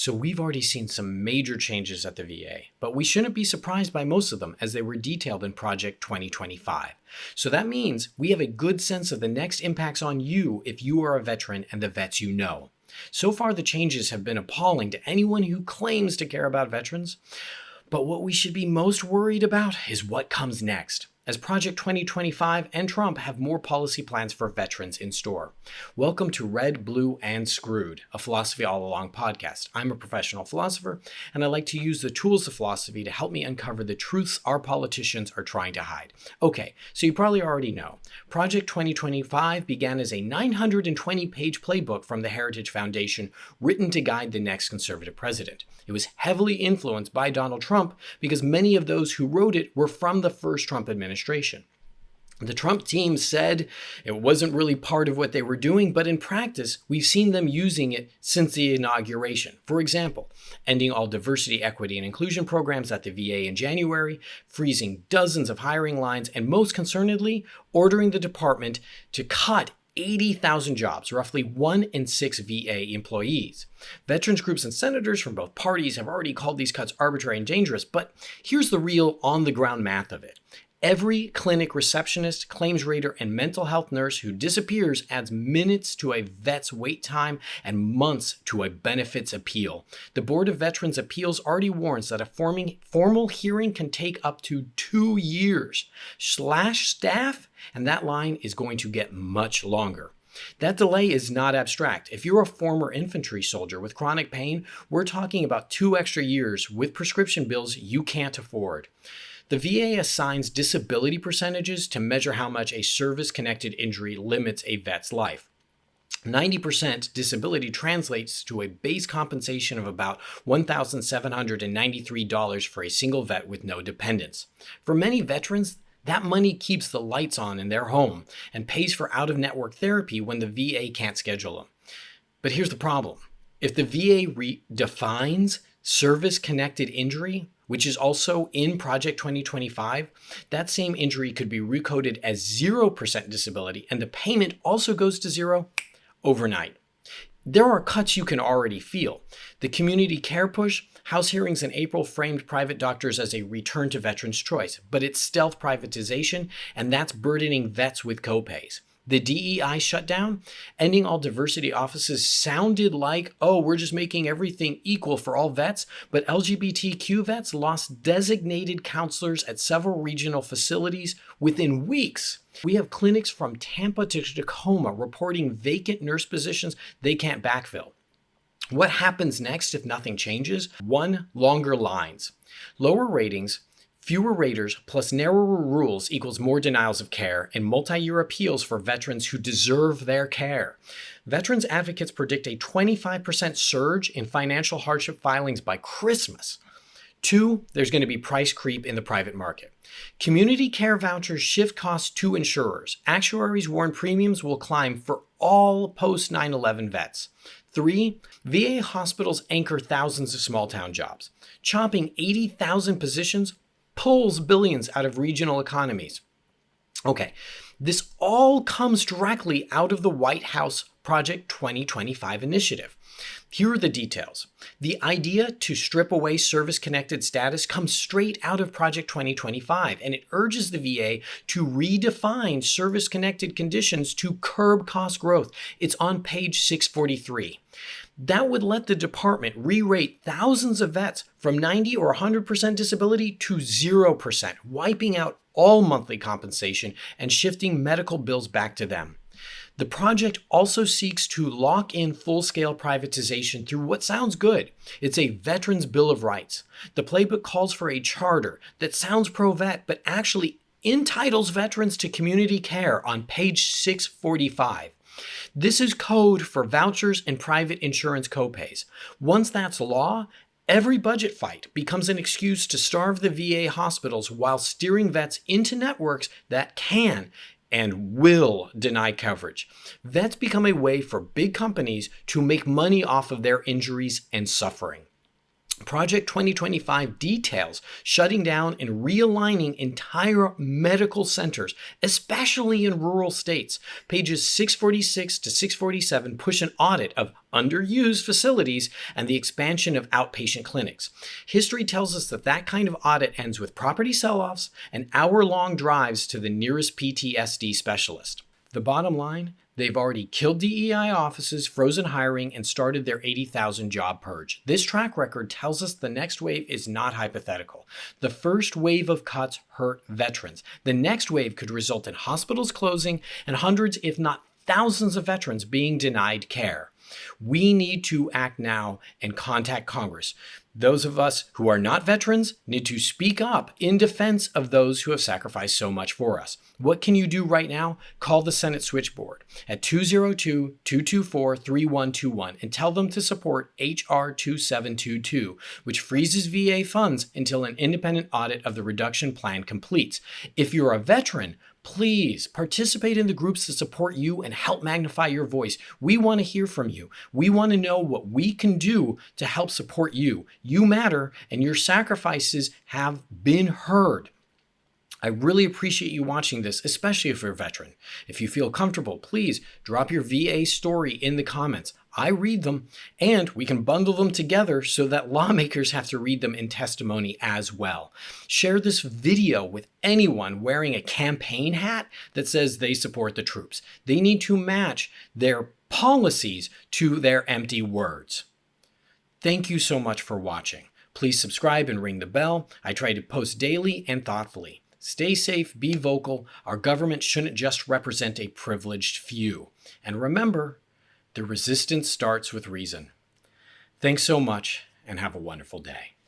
So we've already seen some major changes at the VA, but we shouldn't be surprised by most of them as they were detailed in Project 2025. So that means we have a good sense of the next impacts on you if you are a veteran and the vets you know. So far, the changes have been appalling to anyone who claims to care about veterans. But what we should be most worried about is what comes next, as Project 2025 and Trump have more policy plans for veterans in store. Welcome to Red, Blue, and Screwed, a Philosophy All Along podcast. I'm a professional philosopher, and I like to use the tools of philosophy to help me uncover the truths our politicians are trying to hide. Okay, so you probably already know. Project 2025 began as a 920-page playbook from the Heritage Foundation written to guide the next conservative president. It was heavily influenced by Donald Trump because many of those who wrote it were from the first Trump administration. The Trump team said it wasn't really part of what they were doing, but in practice, we've seen them using it since the inauguration. For example, ending all diversity, equity, and inclusion programs at the VA in January, freezing dozens of hiring lines, and most concernedly, ordering the department to cut 80,000 jobs, roughly 1 in 6 VA employees. Veterans groups and senators from both parties have already called these cuts arbitrary and dangerous, but here's the real on-the-ground math of it. Every clinic receptionist, claims rater, and mental health nurse who disappears adds minutes to a vet's wait time and months to a benefits appeal. The Board of Veterans Appeals already warns that a formal hearing can take up to 2 years. Slash staff, and that line is going to get much longer. That delay is not abstract. If you're a former infantry soldier with chronic pain, we're talking about 2 extra years with prescription bills you can't afford. The VA assigns disability percentages to measure how much a service-connected injury limits a vet's life. 90% disability translates to a base compensation of about $1,793 for a single vet with no dependents. For many veterans, that money keeps the lights on in their home and pays for out-of-network therapy when the VA can't schedule them. But here's the problem. If the VA redefines service-connected injury, which is also in Project 2025, that same injury could be recoded as 0% disability, and the payment also goes to zero overnight. There are cuts you can already feel. The community care push, House hearings in April framed private doctors as a return to veterans' choice, but it's stealth privatization, and that's burdening vets with copays. The DEI shutdown, ending all diversity offices sounded like, oh, we're just making everything equal for all vets, but LGBTQ vets lost designated counselors at several regional facilities within weeks. We have clinics from Tampa to Tacoma reporting vacant nurse positions they can't backfill. What happens next if nothing changes? 1, longer lines. Lower ratings, fewer raters plus narrower rules equals more denials of care and multi-year appeals for veterans who deserve their care. Veterans advocates predict a 25% surge in financial hardship filings by Christmas. 2, there's going to be price creep in the private market. Community care vouchers shift costs to insurers. Actuaries warn premiums will climb for all post-9/11 vets. 3, VA hospitals anchor thousands of small-town jobs. Chopping 80,000 positions pulls billions out of regional economies. Okay, this all comes directly out of the White House Project 2025 initiative. Here are the details. The idea to strip away service-connected status comes straight out of Project 2025, and it urges the VA to redefine service-connected conditions to curb cost growth. It's on page 643. That would let the department re-rate thousands of vets from 90 or 100% disability to 0%, wiping out all monthly compensation and shifting medical bills back to them. The project also seeks to lock in full-scale privatization through what sounds good. It's a Veterans Bill of Rights. The playbook calls for a charter that sounds pro-vet, but actually entitles veterans to community care on page 645. This is code for vouchers and private insurance copays. Once that's law, every budget fight becomes an excuse to starve the VA hospitals while steering vets into networks that can and will deny coverage. Vets become a way for big companies to make money off of their injuries and suffering. Project 2025 details shutting down and realigning entire medical centers, especially in rural states. Pages 646 to 647 push an audit of underused facilities and the expansion of outpatient clinics. History tells us that kind of audit ends with property sell-offs and hour-long drives to the nearest PTSD specialist. The bottom line, they've already killed DEI offices, frozen hiring, and started their 80,000 job purge. This track record tells us the next wave is not hypothetical. The first wave of cuts hurt veterans. The next wave could result in hospitals closing and hundreds, if not thousands of veterans being denied care. We need to act now and contact Congress. Those of us who are not veterans need to speak up in defense of those who have sacrificed so much for us. What can you do right now? Call the Senate switchboard at 202-224-3121 and tell them to support H.R. 2722, which freezes VA funds until an independent audit of the reduction plan completes. If you're a veteran, please participate in the groups that support you and help magnify your voice. We want to hear from you. We want to know what we can do to help support you. You matter, and your sacrifices have been heard. I really appreciate you watching this, especially if you're a veteran. If you feel comfortable, please drop your VA story in the comments. I read them, and we can bundle them together so that lawmakers have to read them in testimony as well. Share this video with anyone wearing a campaign hat that says they support the troops. They need to match their policies to their empty words. Thank you so much for watching. Please subscribe and ring the bell. I try to post daily and thoughtfully. Stay safe, be vocal. Our government shouldn't just represent a privileged few. And remember, the resistance starts with reason. Thanks so much, and have a wonderful day.